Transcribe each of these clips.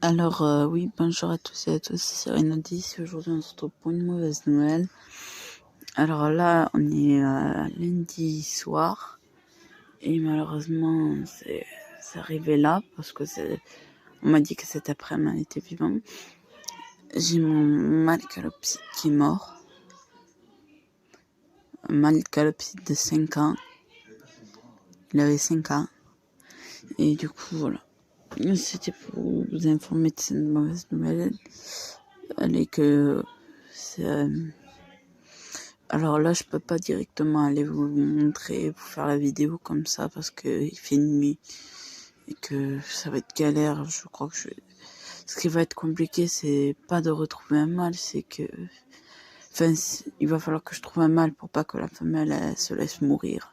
Alors, oui, bonjour à tous et à tous, c'est Renaudy. Aujourd'hui, on se retrouve pour une mauvaise nouvelle. Alors là, on est lundi soir et malheureusement, c'est arrivé là parce que on m'a dit que cet après-midi, elle était vivante. J'ai mon mâle calopsite qui est mort. Un mâle calopsite de 5 ans. Il avait 5 ans. Et du coup, voilà. C'était pour vous informer de cette mauvaise nouvelle. Elle est que alors là, je peux pas directement aller vous montrer, vous faire la vidéo comme ça parce que il fait nuit et que ça va être galère. Je crois que ce qui va être compliqué, c'est pas de retrouver un mâle, c'est que, il va falloir que je trouve un mâle pour pas que la femelle elle se laisse mourir,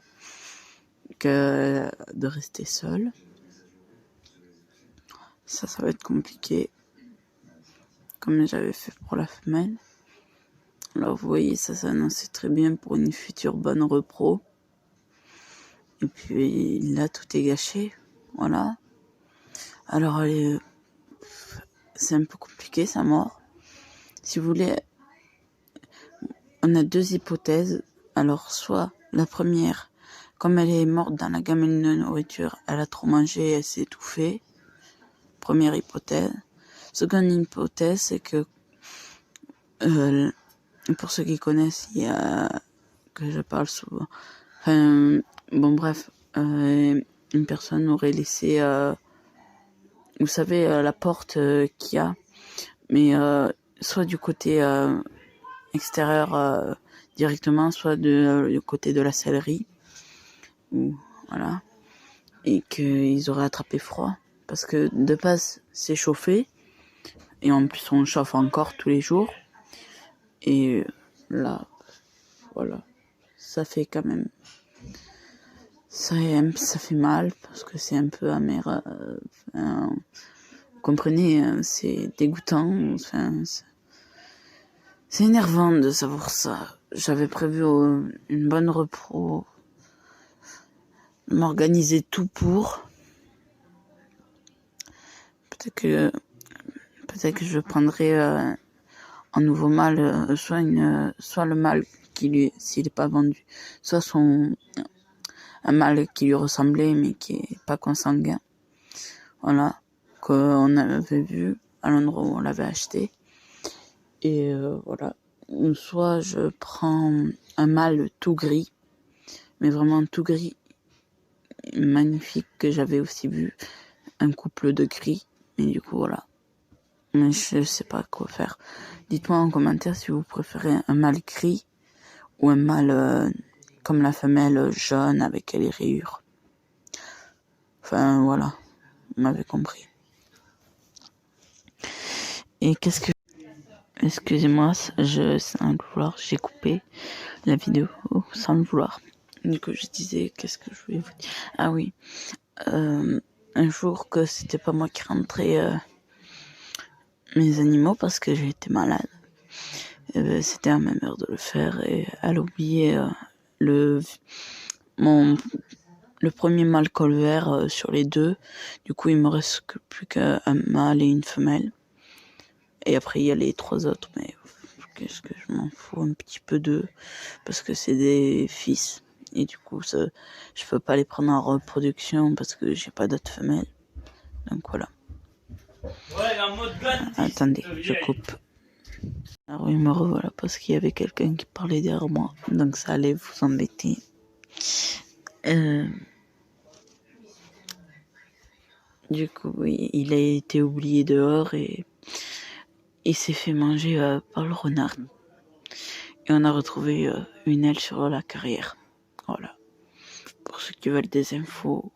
que de rester seule. Ça va être compliqué, comme j'avais fait pour la femelle. Alors vous voyez, ça s'annonçait très bien pour une future bonne repro. Et puis là, tout est gâché. Voilà. Alors, c'est un peu compliqué, sa mort. Si vous voulez, on a deux hypothèses. Alors, soit la première, comme elle est morte dans la gamelle de nourriture, elle a trop mangé, elle s'est étouffée. Première hypothèse. Seconde hypothèse, c'est que, pour ceux qui connaissent, il y a, que je parle souvent, enfin, bon bref, une personne aurait laissé, vous savez, la porte qu'il y a, mais soit du côté extérieur directement, soit du côté de la sellerie, ou voilà, et qu'ils auraient attrapé froid, parce que de base c'est chauffé, et en plus on chauffe encore tous les jours, et là, voilà, ça fait quand même, ça fait mal, parce que c'est un peu amer, vous comprenez, c'est dégoûtant, enfin, c'est énervant de savoir ça. J'avais prévu une bonne repro, m'organiser tout pour. Peut-être que je prendrai un nouveau mâle, soit le mâle qui lui, s'il n'est pas vendu, soit un mâle qui lui ressemblait mais qui est pas consanguin. Voilà, qu'on avait vu à l'endroit où on l'avait acheté. Et voilà. Soit je prends un mâle tout gris, mais vraiment tout gris, magnifique, que j'avais aussi vu un couple de gris, mais du coup voilà, mais je sais pas quoi faire. Dites-moi en commentaire si vous préférez un mâle gris ou un mâle comme la femelle jaune avec les rayures. Enfin voilà, vous m'avez compris. Et excusez-moi, sans le vouloir, j'ai coupé la vidéo sans le vouloir. Du coup, je disais, qu'est-ce que je voulais vous dire? Ah oui, un jour que c'était pas moi qui rentrais mes animaux parce que j'ai été malade. C'était à ma mère de le faire et elle a oublié le premier mâle col vert sur les deux. Du coup, il me reste plus qu'un mâle et une femelle. Et après, il y a les 3 autres, mais qu'est-ce que je m'en fous un petit peu d'eux parce que c'est des fils. Et du coup, je peux pas les prendre en reproduction parce que j'ai pas d'autres femelles. Donc voilà. Attendez, je coupe. Alors oui, me revoilà parce qu'il y avait quelqu'un qui parlait derrière moi, donc ça allait vous embêter. Du coup, oui, il a été oublié dehors et il s'est fait manger par le renard. Et on a retrouvé une aile sur la carrière. Voilà. Pour ceux qui veulent des infos,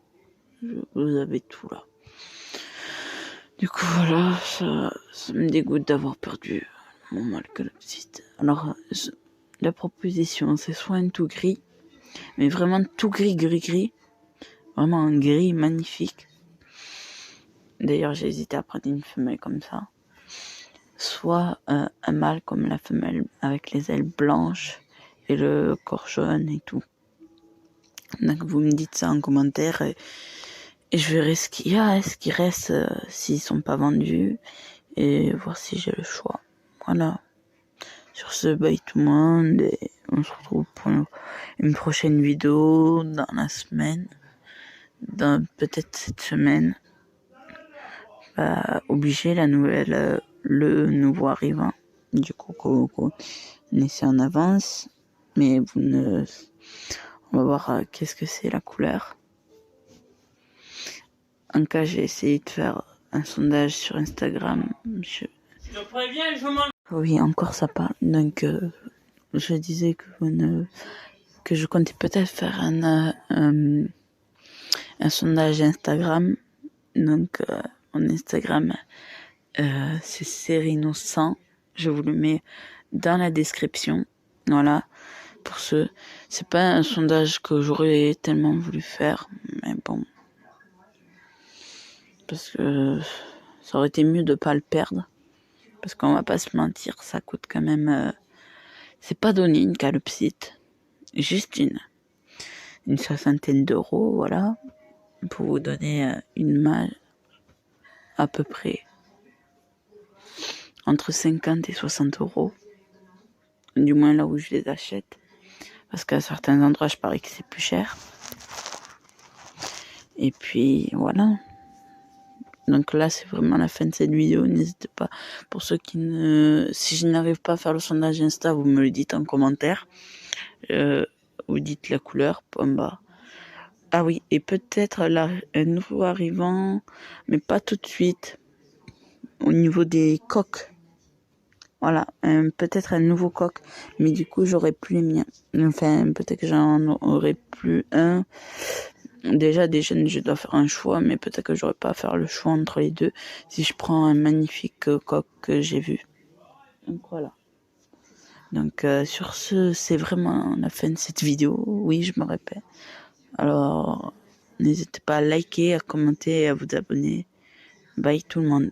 vous avez tout là. Du coup, voilà, ça me dégoûte d'avoir perdu mon mâle calopsite. Alors, la proposition, c'est soit un tout gris, mais vraiment tout gris. Vraiment un gris magnifique. D'ailleurs, j'ai hésité à prendre une femelle comme ça. Soit un mâle comme la femelle avec les ailes blanches et le corps jaune et tout. Donc vous me dites ça en commentaire Et je verrai ce qu'il y a, ce qui reste, s'ils sont pas vendus, et voir si j'ai le choix. Voilà. Sur ce, bye tout le monde, et on se retrouve pour une prochaine vidéo dans la semaine, peut-être cette semaine. Obligé la nouvelle, le nouveau arrivant, du coup, qu'on essaie en avance, mais on va voir qu'est-ce que c'est la couleur. En cas, j'ai essayé de faire un sondage sur Instagram. Je préviens, oui, encore ça parle. Donc, je disais que je comptais peut-être faire un sondage Instagram. Donc, mon Instagram, c'est Serino100. Je vous le mets dans la description. Voilà. Pour ceux, c'est pas un sondage que j'aurais tellement voulu faire, mais bon. Parce que ça aurait été mieux de pas le perdre. Parce qu'on va pas se mentir, ça coûte quand même... c'est pas donné une calopsite. Juste une soixantaine d'euros, voilà. Pour vous donner une malle à peu près entre 50 et 60 euros. Du moins là où je les achète. Parce qu'à certains endroits, je parie que c'est plus cher. Et puis, voilà. Donc là, c'est vraiment la fin de cette vidéo. N'hésitez pas. Pour ceux qui si je n'arrive pas à faire le sondage Insta, vous me le dites en commentaire. Vous dites la couleur, point bas. Ah oui, et peut-être un nouveau arrivant, mais pas tout de suite. Au niveau des coques. Voilà, peut-être un nouveau coq, mais du coup, j'aurai plus les miens. Enfin, peut-être que j'en aurai plus un. Déjà, des jeunes, je dois faire un choix, mais peut-être que j'aurai pas à faire le choix entre les deux si je prends un magnifique coq que j'ai vu. Donc voilà. Donc sur ce, c'est vraiment la fin de cette vidéo. Oui, je me répète. Alors, n'hésitez pas à liker, à commenter et à vous abonner. Bye tout le monde.